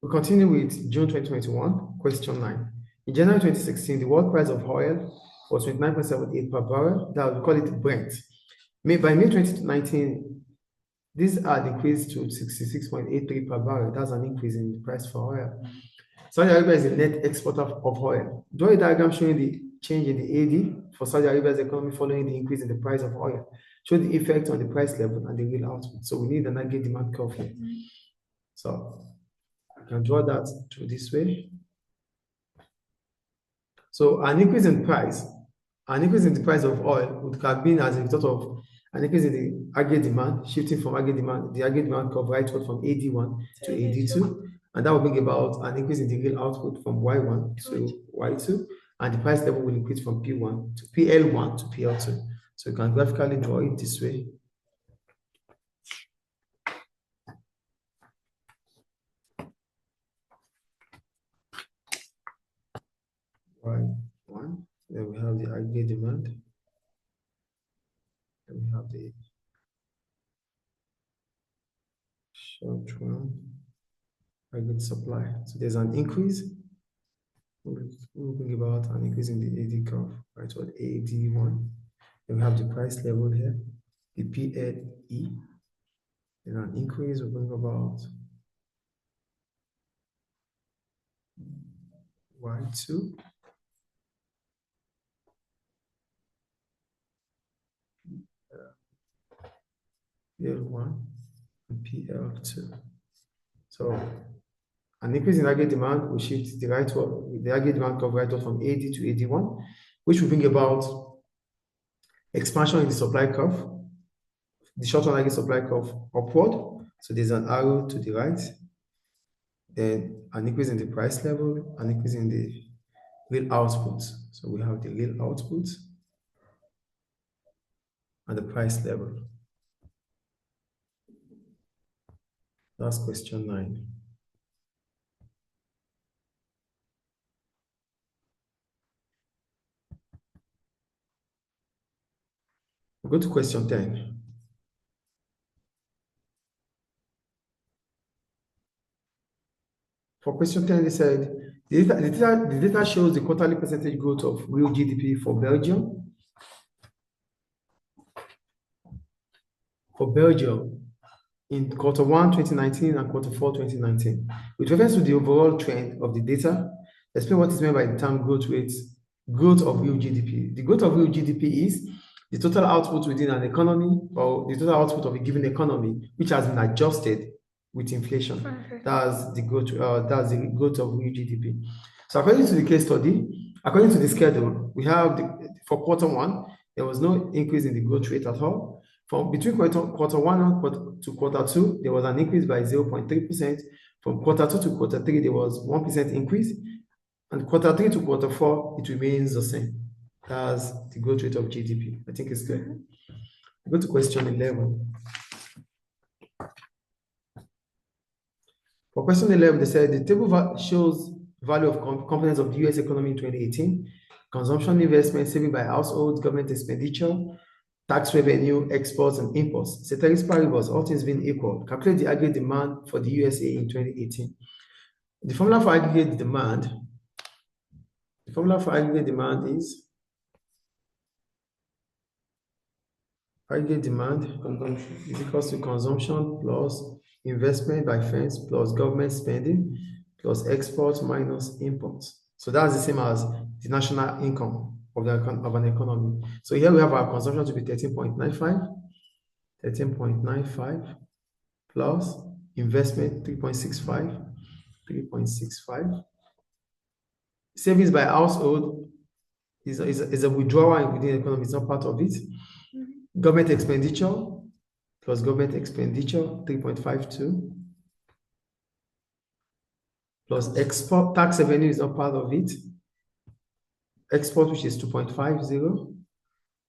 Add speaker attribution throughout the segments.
Speaker 1: We continue with June 2021, question 9. In January 2016, the world price of oil was 29.78 per barrel. That we call it Brent. By May 2019, these are decreased to 66.83 per barrel. That's an increase in the price for oil. Saudi Arabia is a net exporter of oil. Draw a diagram showing the change in the AD for Saudi Arabia's economy following the increase in the price of oil. Show the effect on the price level and the real output. So we need an aggregate demand curve here. So I can draw that through this way. So an increase in the price of oil would have been as a result of an increase in the aggregate demand, shifting from the aggregate demand curve rightward from AD1 to AD2. And that will bring about an increase in the real output from Y1 to Y2, and the price level will increase from P1 to PL1 to PL2. So you can graphically draw it this way. Y1, then we have the aggregate demand, then we have the short run aggregate supply. So there's an increase. We'll bring about an increase in the AD curve, right? So AD1. Then we have the price level here, the PLE. Then an increase will bring about Y2. PL1 and PL2. So an increase in aggregate demand will shift the aggregate demand curve rightward from AD to AD1, which will bring about expansion in the supply curve, the short-run aggregate supply curve upward. So there's an arrow to the right. Then an increase in the price level, an increase in the real output. So we have the real output and the price level. That's question 9. We'll go to question 10. For question 10, they said, the data shows the quarterly percentage growth of real GDP for Belgium. For Belgium, in quarter 1, 2019 and quarter 4, 2019. With reference to the overall trend of the data, explain what is meant by the term growth rate, growth of real GDP. The growth of real GDP is the total output within an economy, or the total output of a given economy, which has been adjusted with inflation. That's the growth of real GDP. So according to the case study, according to the schedule, we have for quarter 1, there was no increase in the growth rate at all. From between quarter 1 to quarter 2, there was an increase by 0.3%. From quarter 2 to quarter 3, there was 1% increase. And quarter 3 to quarter 4, it remains the same. That's the growth rate of GDP. I think it's clear. Go to question 11. For question 11, they said the table shows value of components of the US economy in 2018, consumption, investment, saving by households, government expenditure, tax revenue, exports, and imports. Ceteris paribus, all things being equal, calculate the aggregate demand for the USA in 2018. The formula for aggregate demand is aggregate demand is equals to consumption plus investment by firms plus government spending plus exports minus imports. So that's the same as the national income of an economy. So here we have our consumption to be 13.95 plus investment 3.65. Savings by household is a withdrawal within the economy, it's not part of it. Government expenditure plus government expenditure 3.52 plus export tax revenue is not part of it. Export, which is 2.50,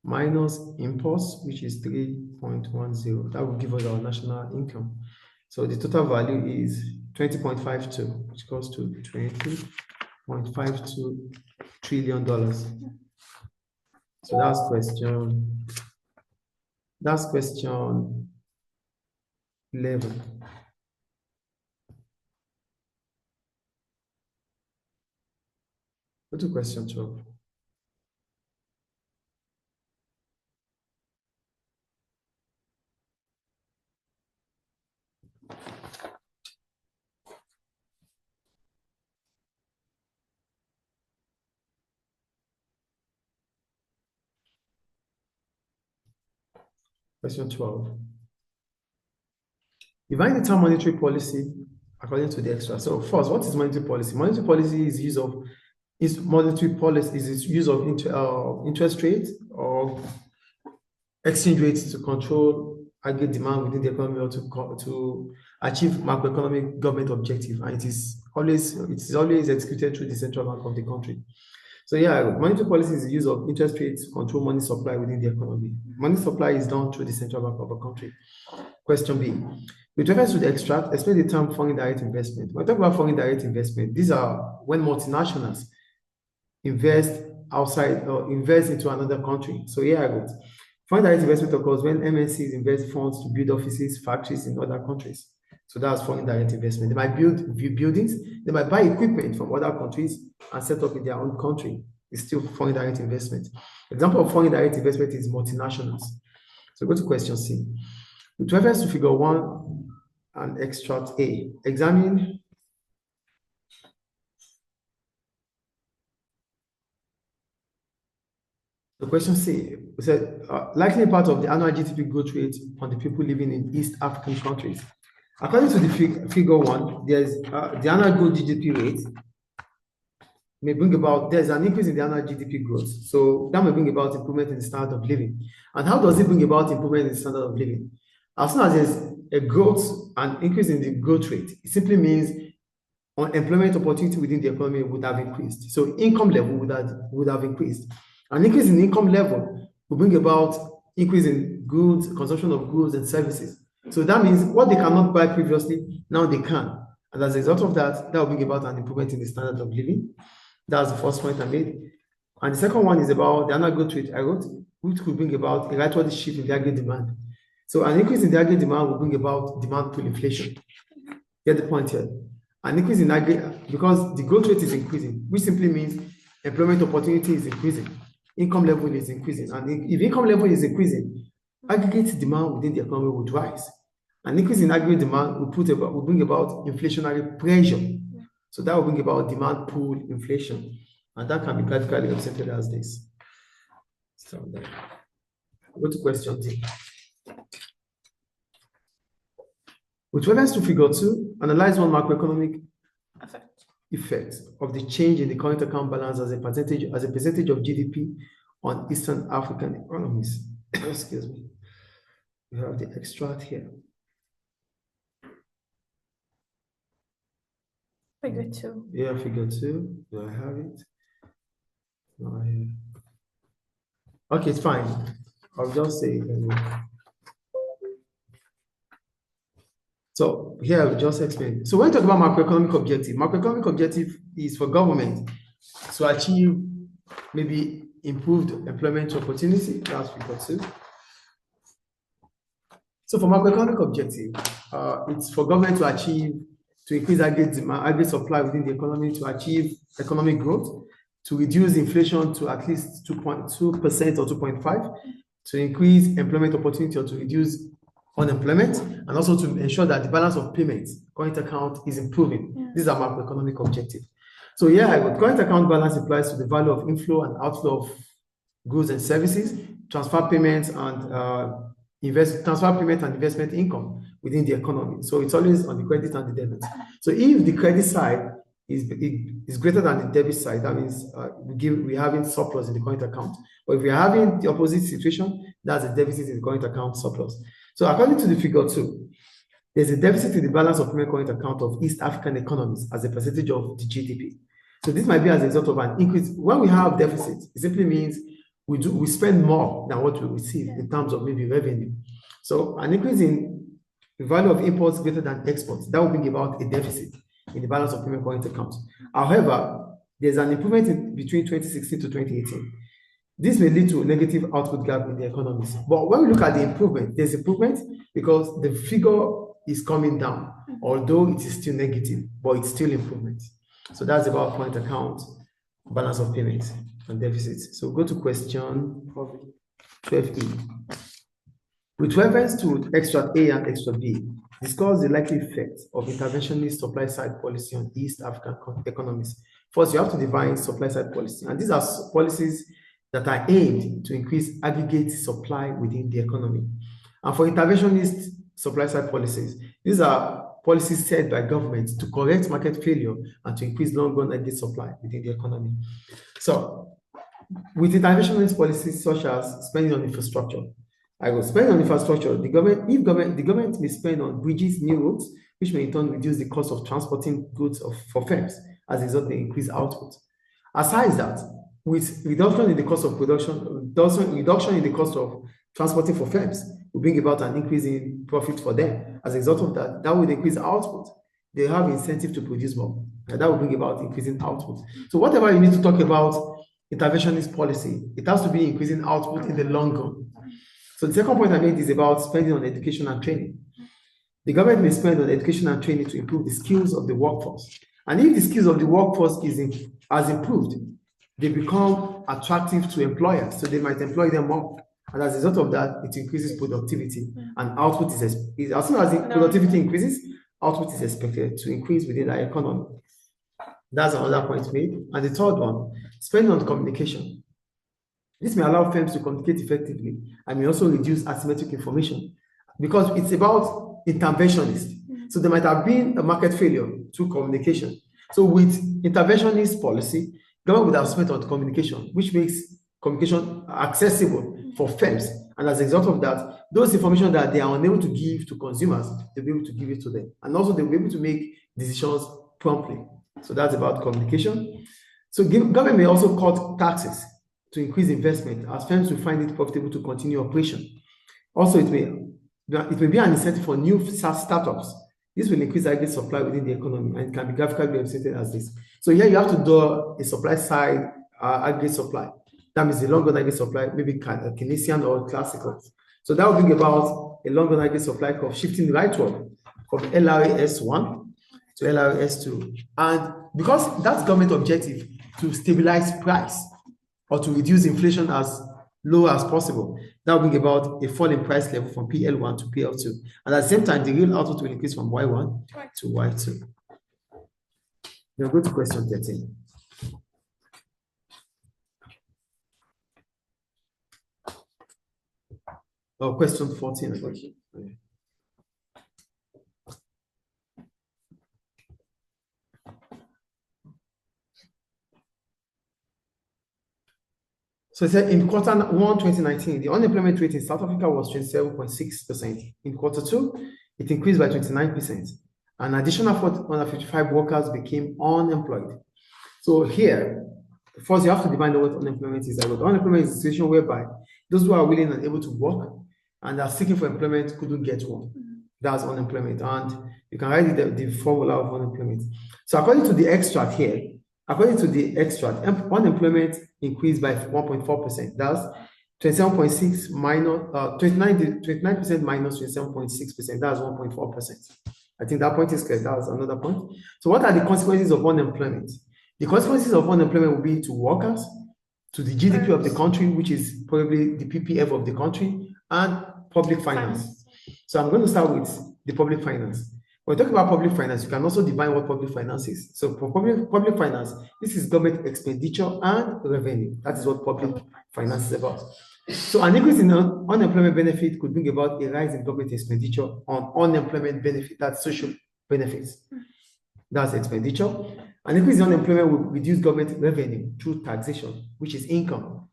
Speaker 1: minus imports, which is 3.10. That will give us our national income. So the total value is 20.52, which goes to $20.52 trillion. So that's question 11. Go to question 12. Question 12. Define the term monetary policy according to the extra. So first, what is monetary policy? Monetary policy is use of interest rate or exchange rates to control aggregate demand within the economy or to achieve macroeconomic government objective, and it is always executed through the central bank of the country. So yeah, monetary policy is the use of interest rates to control money supply within the economy. Money supply is done through the central bank of a country. Question B. With reference to the extract, explain the term foreign direct investment. When we talk about foreign direct investment, these are when multinationals invest outside or invest into another country. So here I go. Foreign direct investment occurs when MNCs invest funds to build offices, factories in other countries. So that's foreign direct investment. They might build buildings, they might buy equipment from other countries and set up in their own country. It's still foreign direct investment. Example of foreign direct investment is multinationals. So go to question C. With reference to figure 1 and extract A, examine the question C. We said likely part of the annual GDP growth rate on the people living in East African countries. According to the figure 1, there's the annual growth GDP rate may bring about, there's an increase in the annual GDP growth. So that may bring about improvement in the standard of living. And how does it bring about improvement in the standard of living? As soon as there's a growth, an increase in the growth rate, it simply means employment opportunity within the economy would have increased. So income level would have increased. An increase in income level will bring about increase in goods, consumption of goods and services. So that means what they cannot buy previously, now they can. And as a result of that, that will bring about an improvement in the standard of living. That's the first point I made. And the second one is about the annual growth rate I wrote, which could bring about a rightward shift in the aggregate demand. So an increase in the aggregate demand will bring about demand pull inflation. Get the point here? An increase in aggregate, because the growth rate is increasing, which simply means employment opportunity is increasing, income level is increasing. And if income level is increasing, aggregate demand within the economy would rise. An increase in aggregate demand will bring about inflationary pressure. So that will bring about demand pull inflation. And that can be graphically represented as this. So then, go to question D. With reference to figure 2, analyze one macroeconomic effect of the change in the current account balance as a percentage of GDP on Eastern African economies. Excuse me. We have the extract here.
Speaker 2: Figure 2.
Speaker 1: Yeah, figure 2. Do I have it? No, here. Okay, it's fine. I'll just say it anyway. So here I will just explain. So when we talk about macroeconomic objective is for government to achieve maybe improved employment opportunity. That's figure 2. So for macroeconomic objective, it's for government to increase aggregate demand, aggregate supply within the economy, to achieve economic growth, to reduce inflation to at least 2.2% or 2.5%, to increase employment opportunity or to reduce unemployment, and also to ensure that the balance of payments, current account, is improving. Yeah. These are macroeconomic objectives. So yeah, current account balance applies to the value of inflow and outflow of goods and services, transfer payments and investment income within the economy. So it's always on the credit and the debit. So if the credit side is greater than the debit side, that means we're having surplus in the current account. But if we're having the opposite situation, that's a deficit in the current account surplus. So according to the figure 2, there's a deficit in the balance of payment current account of East African economies as a percentage of the GDP. So this might be as a result of an increase. When we have deficit, it simply means we spend more than what we receive in terms of maybe revenue. So an increase in the value of imports greater than exports, that will bring about a deficit in the balance of payment current account. However, there's an improvement between 2016 to 2018. This may lead to a negative output gap in the economies. But when we look at the improvement, there's improvement because the figure is coming down, although it is still negative, but it's still improvement. So that's about current account balance of payments and deficits. So go to question 12E. With reference to extract A and extract B, discuss the likely effect of interventionist supply-side policy on East African economies. First, you have to define supply-side policy, and these are policies that are aimed to increase aggregate supply within the economy. And for interventionist supply-side policies, these are policies set by governments to correct market failure and to increase long-run aggregate supply within the economy. So, with interventionist policies such as spending on infrastructure, I will spend on infrastructure. The government may spend on bridges, new roads, which may in turn reduce the cost of transporting goods for firms. As a result, they increase output. Aside that, with reduction in the cost of production, reduction in the cost of transporting for firms, will bring about an increase in profit for them. As a result of that, that will increase output. They have incentive to produce more, and that will bring about increasing output. So whatever you need to talk about interventionist policy, it has to be increasing output in the long run. So the second point I made is about spending on education and training. The government may spend on education and training to improve the skills of the workforce. And if the skills of the workforce has improved, they become attractive to employers, so they might employ them more. And as a result of that, it increases productivity, and output as soon as the productivity increases, output is expected to increase within our economy. That's another point made. And the third one, spending on communication. This may allow firms to communicate effectively and may also reduce asymmetric information because it's about interventionist. So there might have been a market failure through communication. So with interventionist policy, government would have spent on communication, which makes communication accessible for firms. And as a result of that, those information that they are unable to give to consumers, they'll be able to give it to them. And also they'll be able to make decisions promptly. So that's about communication. So government may also cut taxes to increase investment as firms will find it profitable to continue operation. Also, it may be an incentive for new startups. This will increase aggregate supply within the economy and can be graphically represented as this. So here you have to do a supply side aggregate supply. That means the long-run aggregate supply, maybe Keynesian or classical. So that will bring about a long-run aggregate supply curve shifting the rightward from LRS1 to LRS2. And because that's government objective to stabilize price, or to reduce inflation as low as possible, that will bring about a fall in price level from PL1 to PL2. And at the same time, the real output will increase from Y1 to Y2. Now go to question 13. Oh, question 14. Okay. So it said in quarter 1, 2019, the unemployment rate in South Africa was 27.6%. In quarter 2, it increased by 29%. An additional 455 workers became unemployed. So here, first you have to define what unemployment is. Unemployment is a situation whereby those who are willing and able to work and are seeking for employment couldn't get one. That's unemployment. And you can write the formula of unemployment. So according to the extract here, unemployment increased by 1.4%. That's 27.6 minus 29% minus 27.6%. That's 1.4%. I think that point is clear. That's another point. So what are the consequences of unemployment? The consequences of unemployment will be to workers, to the GDP of the country, which is probably the PPF of the country, and public finance. So I'm going to start with the public finance. When we talk about public finance, you can also define what public finance is. So for public finance, this is government expenditure and revenue. That is what public finance is about. So an increase in unemployment benefit could bring about a rise in government expenditure on unemployment benefit, that's social benefits. That's expenditure. An increase in unemployment will reduce government revenue through taxation, which is income.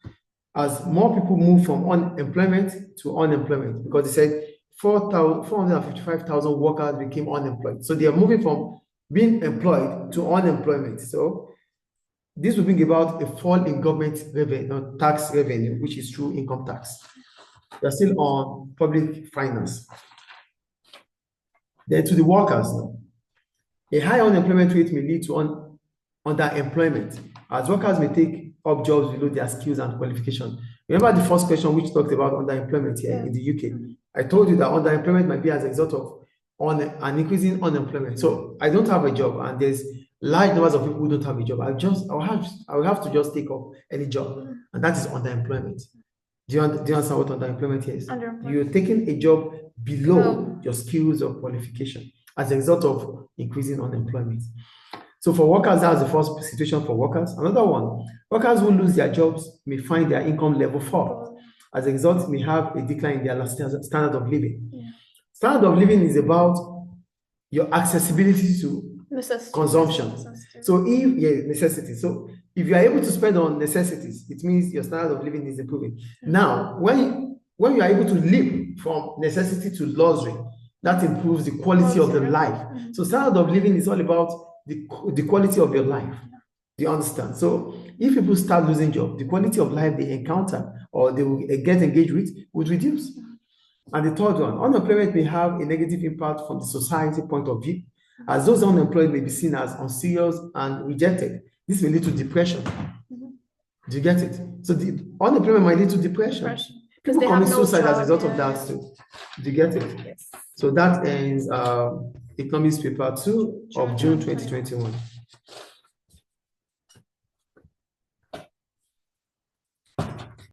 Speaker 1: As more people move from unemployment to unemployment, because they said 455,000 workers became unemployed. So they are moving from being employed to unemployment. So this will bring about a fall in government revenue, tax revenue, which is through income tax. We are still on public finance. Then to the workers now. A high unemployment rate may lead to underemployment, as workers may take up jobs below their skills and qualification. Remember the first question which talked about underemployment here in the UK? I told you that underemployment might be as a result of an increasing unemployment. So I don't have a job and there's large numbers of people who don't have a job. I will have to just take up any job, and that is underemployment. Do you understand what underemployment is? You're taking a job below your skills or qualification as a result of increasing unemployment. So for workers, that's the first situation for workers. Another one, workers who lose their jobs may find their income level fall. As a result, may have a decline in their standard of living. Standard of living is about your accessibility to consumption. So necessity. So if you are able to spend on necessities, it means your standard of living is improving. Now, when you are able to live from necessity to luxury, that improves the quality of the life. So standard of living is all about the quality of your life. Do you understand? So if people start losing jobs, the quality of life they encounter or they will get engaged with would reduce. And the third one, unemployment may have a negative impact from the society point of view, as those unemployed may be seen as unserious and rejected. This may lead to depression. Do you get it? So the unemployment might lead to depression. People commit suicide as a result of that too. Do you get it?
Speaker 2: Yes.
Speaker 1: So that ends Economics paper 2 of June 2021.